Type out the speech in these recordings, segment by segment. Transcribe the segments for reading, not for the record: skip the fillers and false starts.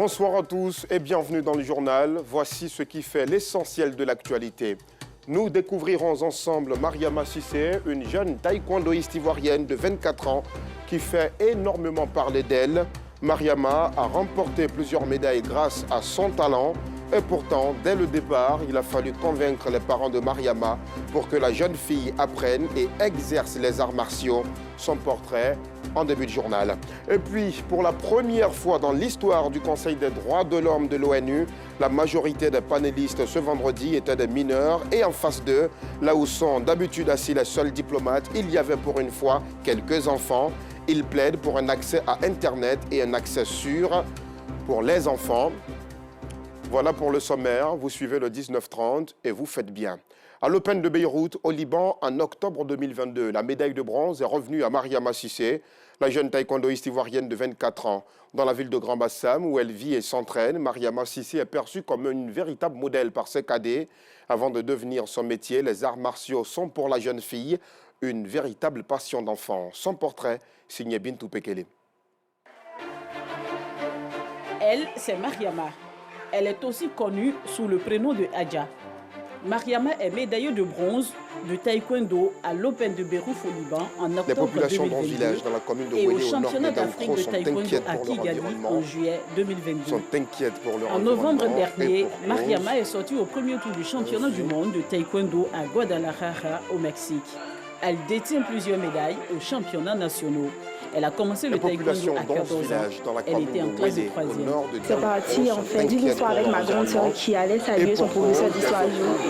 Bonsoir à tous et bienvenue dans le journal. Voici ce qui fait l'essentiel de l'actualité. Nous découvrirons ensemble Mariama Cissé, une jeune taekwondoïste ivoirienne de 24 ans qui fait énormément parler d'elle. Mariama a remporté plusieurs médailles grâce à son talent. Et pourtant, dès le départ, il a fallu convaincre les parents de Mariama pour que la jeune fille apprenne et exerce les arts martiaux. Son portrait en début de journal. Et puis, pour la première fois dans l'histoire du Conseil des droits de l'homme de l'ONU, la majorité des panélistes ce vendredi étaient des mineurs et en face d'eux, là où sont d'habitude assis les seuls diplomates, il y avait pour une fois quelques enfants. Ils plaident pour un accès à Internet et un accès sûr pour les enfants. Voilà pour le sommaire, vous suivez le 19h30 et vous faites bien. À l'Open de Beyrouth, au Liban, en octobre 2022, la médaille de bronze est revenue à Mariama Cissé, la jeune taekwondoïste ivoirienne de 24 ans. Dans la ville de Grand Bassam, où elle vit et s'entraîne, Mariama Cissé est perçue comme une véritable modèle par ses cadets. Avant de devenir son métier, les arts martiaux sont pour la jeune fille une véritable passion d'enfant. Son portrait, signé Bintou Pekele. Elle, c'est Mariama. Elle est aussi connue sous le prénom de Adja. Mariama est médaillée de bronze de taekwondo à l'Open de Beyrouth au Liban en octobre 2022 village dans la commune de et au Wélé, championnat d'Afrique de taekwondo à Kigali en juillet 2022. En novembre dernier, Mariama est sortie au premier tour du championnat du monde de taekwondo à Guadalajara au Mexique. Elle détient plusieurs médailles aux championnats nationaux. Elle a commencé le taekwondo à 14 ans. Elle était en classe de 3e. C'est parti en fait d'une histoire avec ma grande soeur qui allait saluer son professeur d'histoire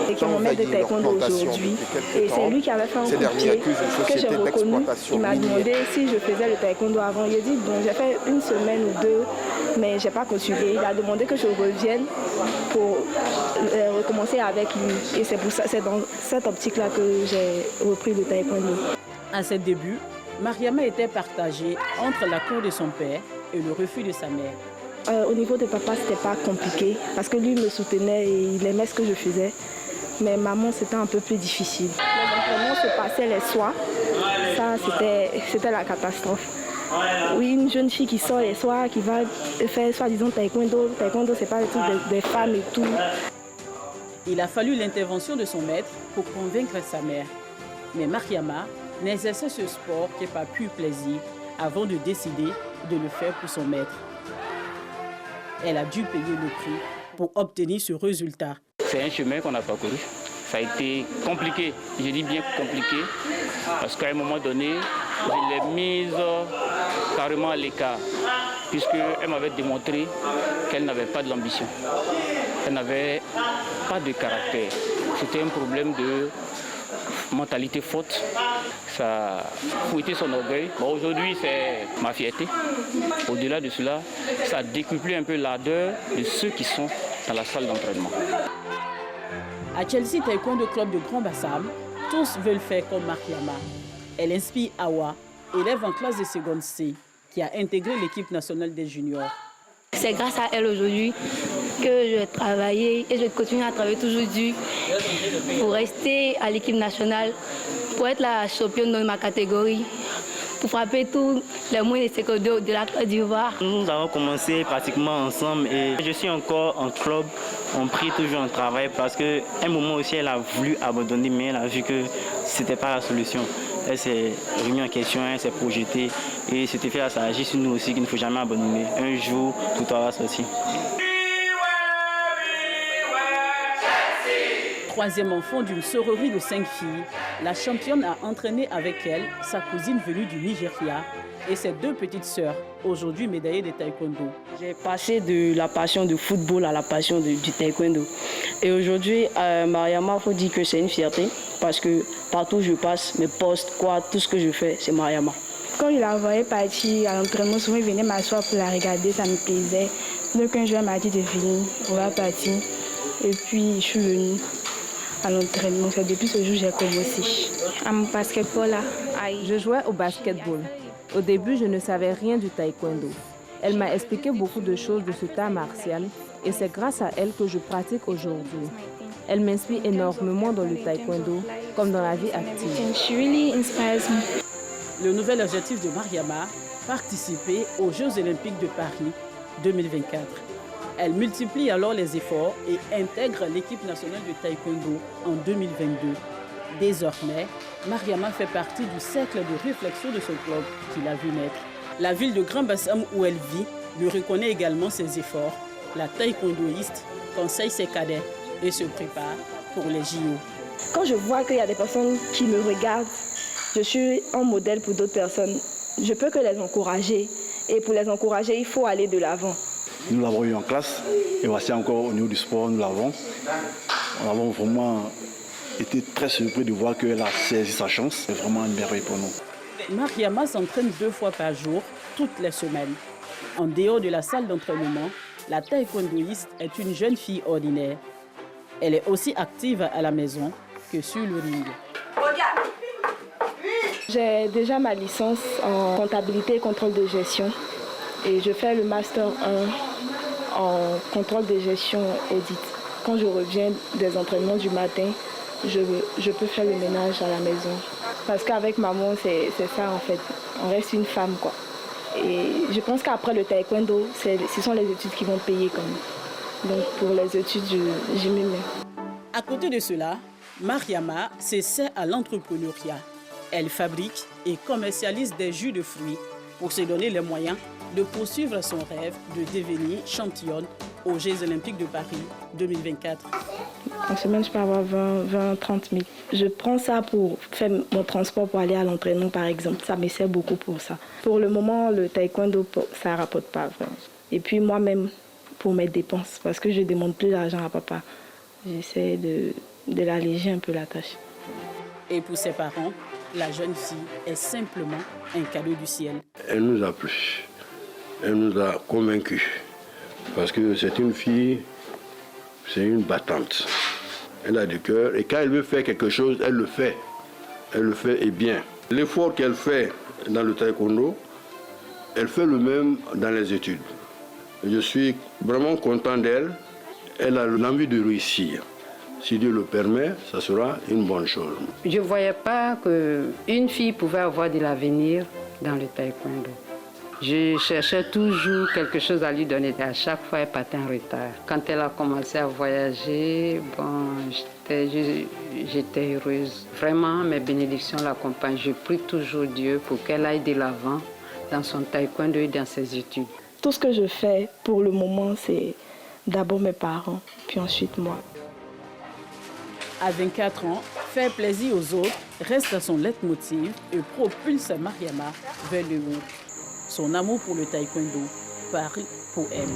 et qui est mon maître de taekwondo aujourd'hui. Et c'est lui qui avait fait un coup de pied que j'ai reconnu. Il m'a demandé si je faisais le taekwondo avant. J'ai dit bon, j'ai fait une semaine ou deux, mais je n'ai pas continué. Il a demandé que je revienne pour recommencer avec lui. Et c'est dans cette optique-là que j'ai repris le taekwondo. À ses débuts, Mariama était partagée entre la cour de son père et le refus de sa mère. Au niveau de papa, c'était pas compliqué parce que lui me soutenait et il aimait ce que je faisais. Mais maman, c'était un peu plus difficile. Les entraînements se passaient les soirs. Ça, c'était la catastrophe. Oui, une jeune fille qui sort les soirs, qui va faire soi-disant taekwondo. Taekwondo, c'est pas le truc des femmes et tout. Il a fallu l'intervention de son maître pour convaincre sa mère. Mais Mariama n'exerçait ce sport que par pur plaisir avant de décider de le faire pour son maître. Elle a dû payer le prix pour obtenir ce résultat. C'est un chemin qu'on a parcouru. Ça a été compliqué, je dis bien compliqué, parce qu'à un moment donné, je l'ai mise carrément à l'écart, puisqu'elle m'avait démontré qu'elle n'avait pas de l'ambition. Elle n'avait pas de caractère. C'était un problème de mentalité forte. Ça a fouetté son orgueil. Bon, aujourd'hui, c'est ma fierté. Au-delà de cela, ça a décuplé un peu l'ardeur de ceux qui sont dans la salle d'entraînement. À Chelsea Taekwondo Club de Grand Bassam, tous veulent faire comme Mariama. Elle inspire Awa, élève en classe de seconde C, qui a intégré l'équipe nationale des juniors. C'est grâce à elle aujourd'hui que je travaillais et je continue à travailler toujours dur pour rester à l'équipe nationale, pour être la championne de ma catégorie, pour frapper tous les moyens de secondaire de la Côte d'Ivoire. Nous avons commencé pratiquement ensemble et je suis encore en club. On prie toujours en travail parce qu'à un moment aussi elle a voulu abandonner, mais elle a vu que ce n'était pas la solution. Elle s'est remise en question, elle s'est projetée et c'était fait, ça agit sur nous aussi qu'il ne faut jamais abandonner. Un jour, tout aura sorti. Troisième enfant d'une sororie de 5 filles, la championne a entraîné avec elle sa cousine venue du Nigeria et ses 2 petites sœurs, aujourd'hui médaillées de taekwondo. J'ai passé de la passion du football à la passion du taekwondo. Et aujourd'hui, Mariama, il faut dire que c'est une fierté parce que partout où je passe, mes postes, tout ce que je fais, c'est Mariama. Quand il a envoyé partir à l'entraînement, souvent il venait m'asseoir pour la regarder, ça me plaisait. Donc un jour, elle m'a dit de venir, on va partir. Et puis, je suis venue à l'entraînement. Depuis ce jour, j'ai commencé. À mon basketball, là. Je jouais au basketball. Au début, je ne savais rien du taekwondo. Elle m'a expliqué beaucoup de choses de ce art martial et c'est grâce à elle que je pratique aujourd'hui. Elle m'inspire énormément dans le taekwondo, comme dans la vie active. Le nouvel objectif de Mariama, participer aux Jeux Olympiques de Paris 2024. Elle multiplie alors les efforts et intègre l'équipe nationale de taekwondo en 2022. Désormais, Mariama fait partie du cercle de réflexion de ce club qui l'a vu naître. La ville de Grand-Bassam où elle vit lui reconnaît également ses efforts. La taekwondoïste conseille ses cadets et se prépare pour les JO. Quand je vois qu'il y a des personnes qui me regardent, je suis un modèle pour d'autres personnes. Je peux que les encourager. Et pour les encourager, il faut aller de l'avant. Nous l'avons eu en classe et voici encore au niveau du sport, nous l'avons. Nous avons vraiment été très surpris de voir qu'elle a saisi sa chance. C'est vraiment une merveille pour nous. Mariama s'entraîne 2 fois par jour, toutes les semaines. En dehors de la salle d'entraînement, la taekwondoïste est une jeune fille ordinaire. Elle est aussi active à la maison que sur le ring. J'ai déjà ma licence en comptabilité et contrôle de gestion. Et je fais le master 1 en contrôle de gestion audit. Quand je reviens des entraînements du matin, je peux faire le ménage à la maison. Parce qu'avec maman, c'est ça en fait. On reste une femme quoi. Et je pense qu'après le taekwondo, ce sont les études qui vont payer quand même. Donc pour les études, j'y m'y mets. À côté de cela, Mariama s'essaie à l'entrepreneuriat. Elle fabrique et commercialise des jus de fruits pour se donner les moyens de poursuivre son rêve de devenir championne aux Jeux Olympiques de Paris 2024. En semaine, je peux avoir 20-30 000. Je prends ça pour faire mon transport pour aller à l'entraînement, par exemple. Ça me sert beaucoup pour ça. Pour le moment, le taekwondo, ça ne rapporte pas vraiment. Et puis moi-même, pour mes dépenses, parce que je ne demande plus d'argent à papa. J'essaie de l'alléger un peu la tâche. Et pour ses parents, la jeune fille est simplement un cadeau du ciel. Elle nous a plu. Elle nous a convaincus. Parce que c'est une fille, c'est une battante. Elle a du cœur et quand elle veut faire quelque chose, elle le fait. Elle le fait et bien. L'effort qu'elle fait dans le taekwondo, elle fait le même dans les études. Je suis vraiment content d'elle. Elle a l'envie de réussir. Si Dieu le permet, ça sera une bonne chose. Je ne voyais pas qu'une fille pouvait avoir de l'avenir dans le taekwondo. Je cherchais toujours quelque chose à lui donner. À chaque fois, elle partait en retard. Quand elle a commencé à voyager, j'étais heureuse. Vraiment, mes bénédictions l'accompagnent. Je prie toujours Dieu pour qu'elle aille de l'avant dans son taekwondo et dans ses études. Tout ce que je fais pour le moment, c'est d'abord mes parents, puis ensuite moi. À 24 ans, faire plaisir aux autres reste son leitmotiv et propulse Mariama vers le haut. Son amour pour le taekwondo parle pour elle.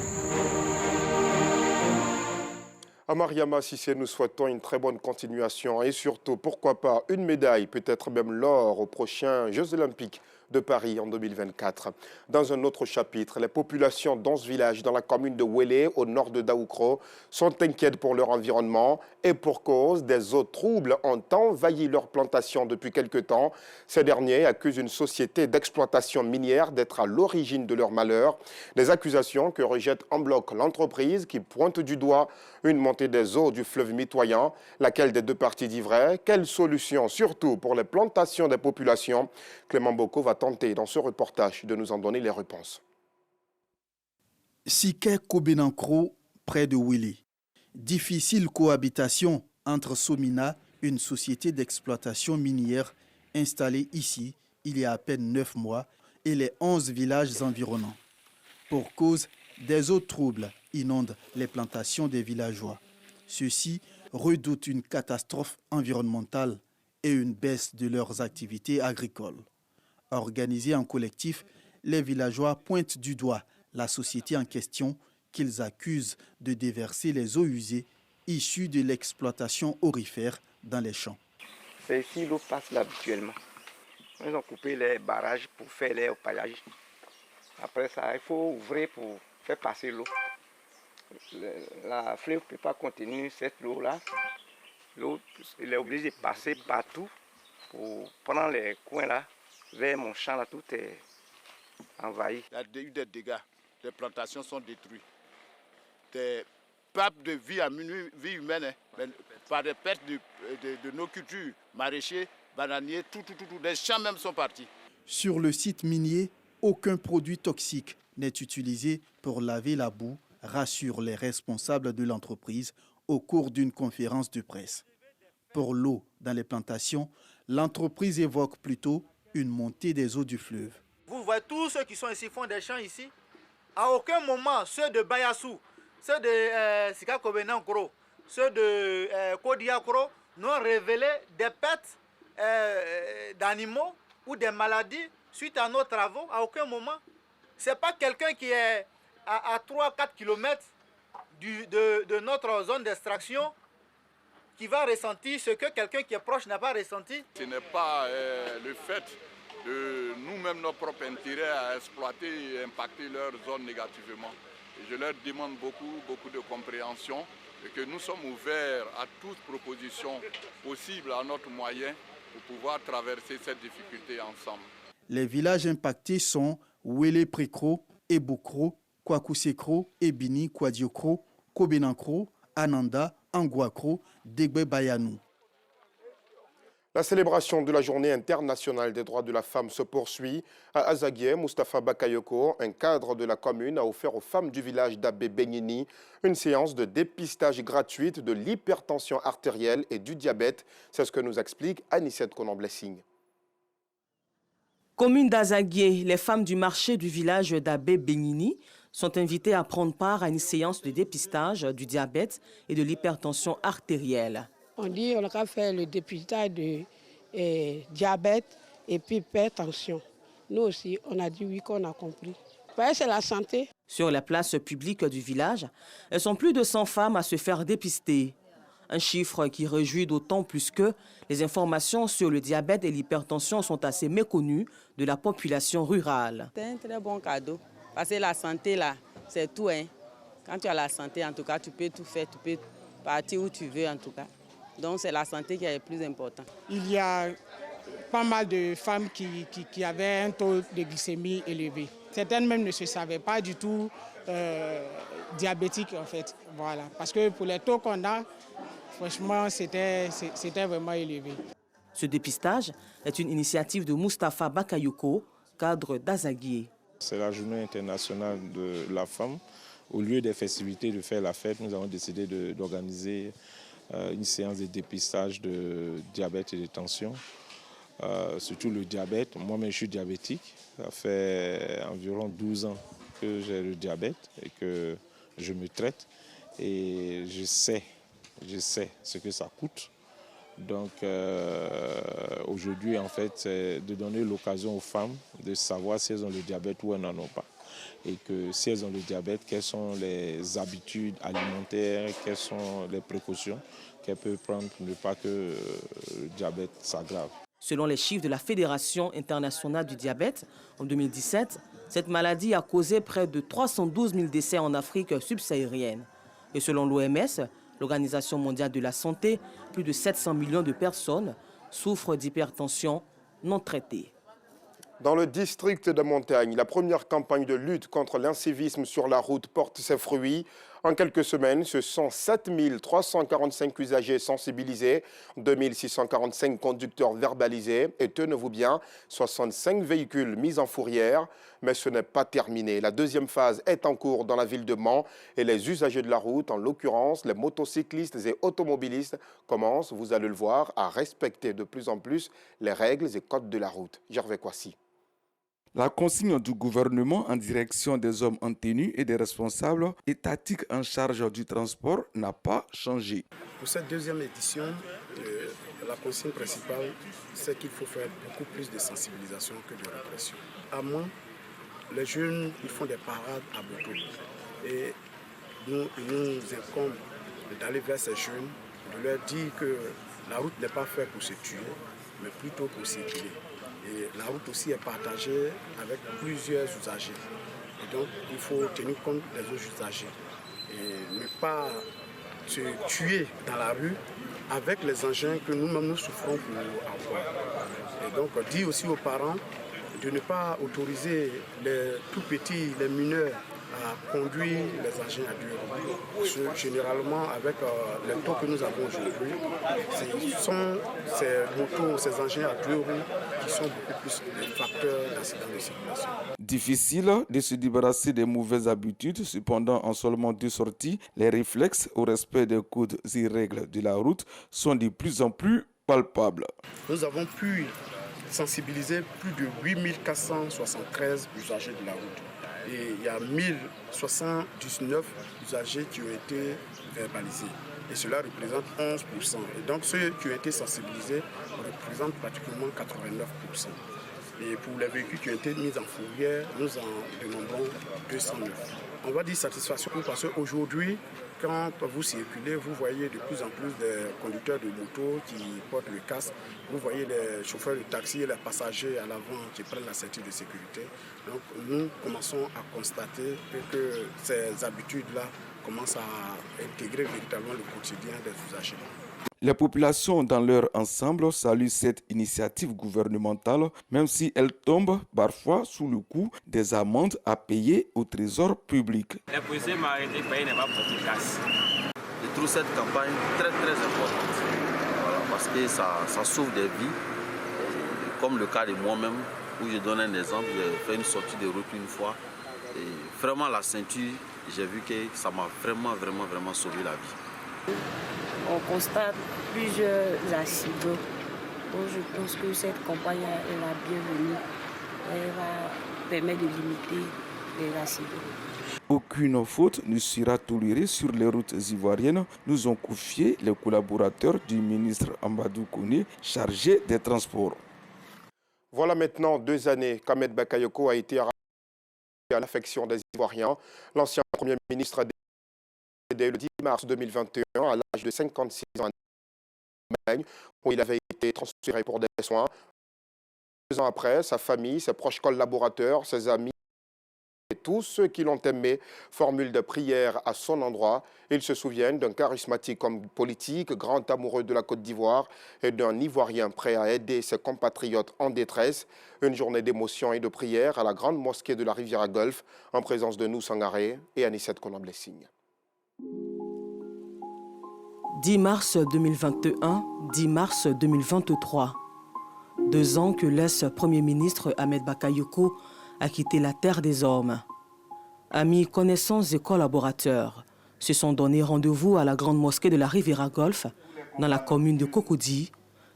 À Mariama Cissé, nous souhaitons une très bonne continuation et surtout, pourquoi pas, une médaille, peut-être même l'or aux prochains Jeux Olympiques de Paris en 2024. Dans un autre chapitre, les populations dans ce village, dans la commune de Wélé, au nord de Daoukro, sont inquiètes pour leur environnement et pour cause des eaux troubles ont envahi leurs plantations depuis quelque temps. Ces derniers accusent une société d'exploitation minière d'être à l'origine de leur malheur. Des accusations que rejette en bloc l'entreprise qui pointe du doigt une montée des eaux du fleuve mitoyen. Laquelle des deux parties dit vrai? Quelle solution, surtout pour les plantations des populations? Clément Boko va tenter dans ce reportage de nous en donner les réponses. Siké Kobenankro, près de Wélé. Difficile cohabitation entre Somina, une société d'exploitation minière installée ici il y a à peine 9 mois, et les 11 villages environnants. Pour cause, des eaux troubles inondent les plantations des villageois. Ceux-ci redoutent une catastrophe environnementale et une baisse de leurs activités agricoles. Organisés en collectif, les villageois pointent du doigt la société en question qu'ils accusent de déverser les eaux usées issues de l'exploitation aurifère dans les champs. C'est ici l'eau passe là habituellement. Ils ont coupé les barrages pour faire les paillage. Après ça, il faut ouvrir pour faire passer l'eau. La fleuve ne peut pas contenir cette eau-là. L'eau, il est obligé de passer partout pour prendre les coins là. Vers mon champ, là, tout est envahi. Il y a eu des dégâts, les plantations sont détruites. Des pertes de vie à vie humaine, hein, par des pertes de nos cultures, maraîchers, bananiers, tout, les champs même sont partis. Sur le site minier, aucun produit toxique n'est utilisé pour laver la boue rassurent les responsables de l'entreprise au cours d'une conférence de presse. Pour l'eau dans les plantations, l'entreprise évoque plutôt une montée des eaux du fleuve. Vous voyez, tous ceux qui sont ici font des champs ici. À aucun moment, ceux de Bayassou, ceux de Sikakobenankro, ceux de Kodiakro n'ont révélé des pertes d'animaux ou des maladies suite à nos travaux. À aucun moment. Ce n'est pas quelqu'un qui est à 3-4 km de notre zone d'extraction qui va ressentir ce que quelqu'un qui est proche n'a pas ressenti. Ce n'est pas le fait de nous-mêmes, nos propres intérêts à exploiter et impacter leur zone négativement. Et je leur demande beaucoup de compréhension et que nous sommes ouverts à toute proposition possible à notre moyen pour pouvoir traverser cette difficulté ensemble. Les villages impactés sont Wele-Prikro, Ebukro, Kwakusekro, Ebini, Kwadiokro, Kobenankro, Ananda, Anguakro, Degbe-Bayanou. La célébration de la Journée internationale des droits de la femme se poursuit. À Azaguié, Moustapha Bakayoko, un cadre de la commune, a offert aux femmes du village d'Abbé-Benini une séance de dépistage gratuite de l'hypertension artérielle et du diabète. C'est ce que nous explique Anicette Konan-Blessing. Commune d'Azaguié, les femmes du marché du village d'Abbé-Benini sont invitées à prendre part à une séance de dépistage du diabète et de l'hypertension artérielle. On dit qu'on a fait le dépistage de diabète et puis hypertension. Nous aussi, on a dit oui, qu'on a compris. C'est la santé. Sur la place publique du village, elles sont plus de 100 femmes à se faire dépister. Un chiffre qui réjouit d'autant plus que les informations sur le diabète et l'hypertension sont assez méconnues de la population rurale. C'est un très bon cadeau, parce que la santé, là, c'est tout. Hein. Quand tu as la santé, en tout cas, tu peux tout faire, tu peux partir où tu veux, en tout cas. Donc, c'est la santé qui est le plus important. Il y a pas mal de femmes qui avaient un taux de glycémie élevé. Certaines même ne se savaient pas du tout diabétiques, en fait. Voilà. Parce que pour les taux qu'on a, franchement, c'était vraiment élevé. Ce dépistage est une initiative de Moustapha Bakayoko, cadre d'Azaguié. C'est la journée internationale de la femme. Au lieu des festivités de faire la fête, nous avons décidé d'organiser une séance de dépistage de diabète et de tension. Surtout le diabète. Moi-même, je suis diabétique. Ça fait environ 12 ans que j'ai le diabète et que je me traite. Et je sais ce que ça coûte. Donc aujourd'hui, en fait, c'est de donner l'occasion aux femmes de savoir si elles ont le diabète ou elles n'en ont pas. Et que si elles ont le diabète, quelles sont les habitudes alimentaires, quelles sont les précautions qu'elles peuvent prendre pour ne pas que le diabète s'aggrave. Selon les chiffres de la Fédération internationale du diabète, en 2017, cette maladie a causé près de 312 000 décès en Afrique subsaharienne. Et selon l'OMS, l'Organisation mondiale de la santé, plus de 700 millions de personnes souffrent d'hypertension non traitée. Dans le district de Montagne, la première campagne de lutte contre l'incivisme sur la route porte ses fruits. En quelques semaines, ce sont 7 345 usagers sensibilisés, 2 645 conducteurs verbalisés et, tenez-vous bien, 65 véhicules mis en fourrière. Mais ce n'est pas terminé. La deuxième phase est en cours dans la ville de Mans et les usagers de la route, en l'occurrence les motocyclistes et automobilistes, commencent, vous allez le voir, à respecter de plus en plus les règles et codes de la route. Gervais Kwasi. La consigne du gouvernement en direction des hommes en tenue et des responsables étatiques en charge du transport n'a pas changé. Pour cette deuxième édition, la consigne principale, c'est qu'il faut faire beaucoup plus de sensibilisation que de répression. À Mans, les jeunes, ils font des parades à moto. Et il nous incombe d'aller vers ces jeunes, de leur dire que la route n'est pas faite pour se tuer, mais plutôt pour circuler. Et la route aussi est partagée avec plusieurs usagers. Et donc, il faut tenir compte des autres usagers. Et ne pas se tuer dans la rue avec les engins que nous-mêmes nous souffrons pour avoir. Et donc, dire aussi aux parents de ne pas autoriser les tout petits, les mineurs, à conduire les engins à deux roues. Généralement, avec les taux que nous avons aujourd'hui, ce sont ces motos, ces engins à deux roues qui sont beaucoup plus des facteurs d'accident de circulation. Difficile de se débarrasser des mauvaises habitudes. Cependant, en seulement 2 sorties, les réflexes au respect des codes et règles de la route sont de plus en plus palpables. Nous avons pu sensibiliser plus de 8473 usagers de la route. Et il y a 1079 usagers qui ont été verbalisés. Et cela représente 11%. Et donc ceux qui ont été sensibilisés représentent pratiquement 89%. Et pour les véhicules qui ont été mis en fourrière, nous en dénombrons 209. On va dire satisfaction parce qu'aujourd'hui, quand vous circulez, vous voyez de plus en plus des conducteurs de moto qui portent le casque. Vous voyez les chauffeurs de taxi et les passagers à l'avant qui prennent la ceinture de sécurité. Donc nous commençons à constater que ces habitudes-là commencent à intégrer véritablement le quotidien des usagers. Les populations dans leur ensemble saluent cette initiative gouvernementale, même si elle tombe parfois sous le coup des amendes à payer au trésor public. Les policiers m'ont arrêté, payer n'est pas porté casse. Je trouve cette campagne très importante, voilà, parce que ça sauve des vies, comme le cas de moi-même, où je donne un exemple, j'ai fait une sortie de route une fois, et vraiment la ceinture, j'ai vu que ça m'a vraiment sauvé la vie. On constate plusieurs accidents. Donc je pense que cette campagne est la bienvenue. Elle va permettre de limiter les accidents. Aucune faute ne sera tolérée sur les routes ivoiriennes, nous ont confié les collaborateurs du ministre Amadou Koné, chargé des transports. Voilà maintenant 2 années qu'Ahmed Bakayoko a été arraché à l'affection des Ivoiriens. L'ancien Premier ministre a décédé le 10 mars 2021 à l'âge de 56 ans en Allemagne, où il avait été transféré pour des soins. 2 ans après, sa famille, ses proches collaborateurs, ses amis et tous ceux qui l'ont aimé formulent des prières à son endroit. Ils se souviennent d'un charismatique homme politique, grand amoureux de la Côte d'Ivoire et d'un Ivoirien prêt à aider ses compatriotes en détresse. Une journée d'émotion et de prière à la grande mosquée de la Riviera-Golfe en présence de nous Sangaré et Anissette Konan-Blessing. 10 mars 2021, 10 mars 2023. 2 ans que l'ex-premier ministre Ahmed Bakayoko a quitté la terre des hommes. Amis, connaissances et collaborateurs se sont donné rendez-vous à la grande mosquée de la Riviera-Golfe, dans la commune de Cocody,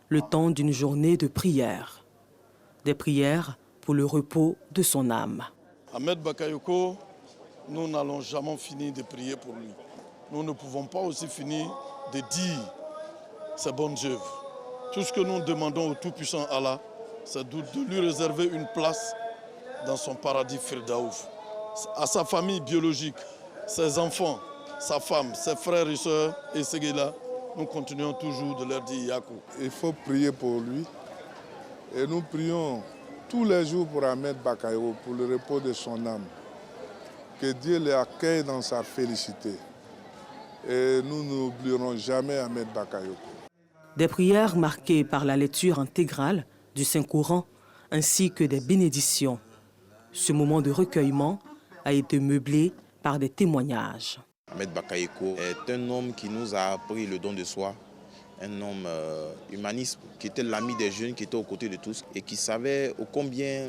le temps d'une journée de prière. Des prières pour le repos de son âme. Ahmed Bakayoko, nous n'allons jamais finir de prier pour lui. Nous ne pouvons pas aussi finir de dire ses bonnes œuvres. Tout ce que nous demandons au Tout-Puissant Allah, c'est de lui réserver une place dans son paradis Firdaouf. À sa famille biologique, ses enfants, sa femme, ses frères et sœurs et Seguela, nous continuons toujours de leur dire Yakou. Il faut prier pour lui et nous prions tous les jours pour Ahmed Bakayoko, pour le repos de son âme. Que Dieu l'accueille dans sa félicité. Et nous n'oublierons jamais Ahmed Bakayoko. Des prières marquées par la lecture intégrale du Saint-Coran ainsi que des bénédictions. Ce moment de recueillement a été meublé par des témoignages. Ahmed Bakayoko est un homme qui nous a appris le don de soi, un homme humaniste, qui était l'ami des jeunes, qui était aux côtés de tous et qui savait ô combien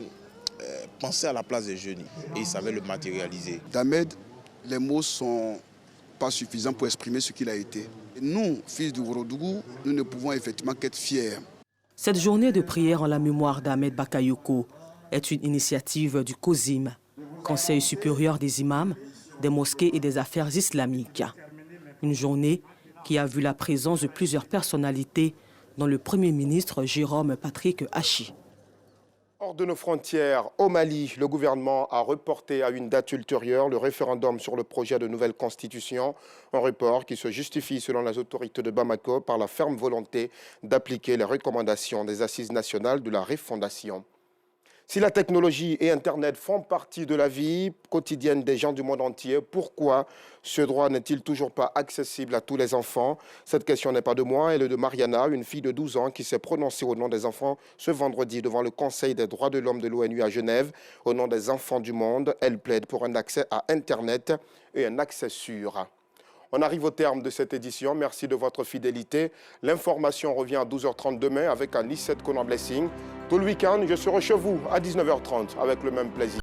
penser à la place des jeunes et il savait le matérialiser. D'Ahmed, les mots sont pas suffisants pour exprimer ce qu'il a été. Et nous, fils du Ourodougou, nous ne pouvons effectivement qu'être fiers. Cette journée de prière en la mémoire d'Ahmed Bakayoko est une initiative du COSIM, Conseil supérieur des imams, des mosquées et des affaires islamiques. Une journée qui a vu la présence de plusieurs personnalités, dont le Premier ministre Jérôme Patrick Hachi. Hors de nos frontières, au Mali, le gouvernement a reporté à une date ultérieure le référendum sur le projet de nouvelle constitution, un report qui se justifie selon les autorités de Bamako par la ferme volonté d'appliquer les recommandations des assises nationales de la refondation. Si la technologie et Internet font partie de la vie quotidienne des gens du monde entier, pourquoi ce droit n'est-il toujours pas accessible à tous les enfants? Cette question n'est pas de moi, elle est de Mariana, une fille de 12 ans qui s'est prononcée au nom des enfants ce vendredi devant le Conseil des droits de l'homme de l'ONU à Genève. Au nom des enfants du monde, elle plaide pour un accès à Internet et un accès sûr. On arrive au terme de cette édition. Merci de votre fidélité. L'information revient à 12h30 demain avec un Nisset Konan Blessing. Tout le week-end, je serai chez vous à 19h30 avec le même plaisir.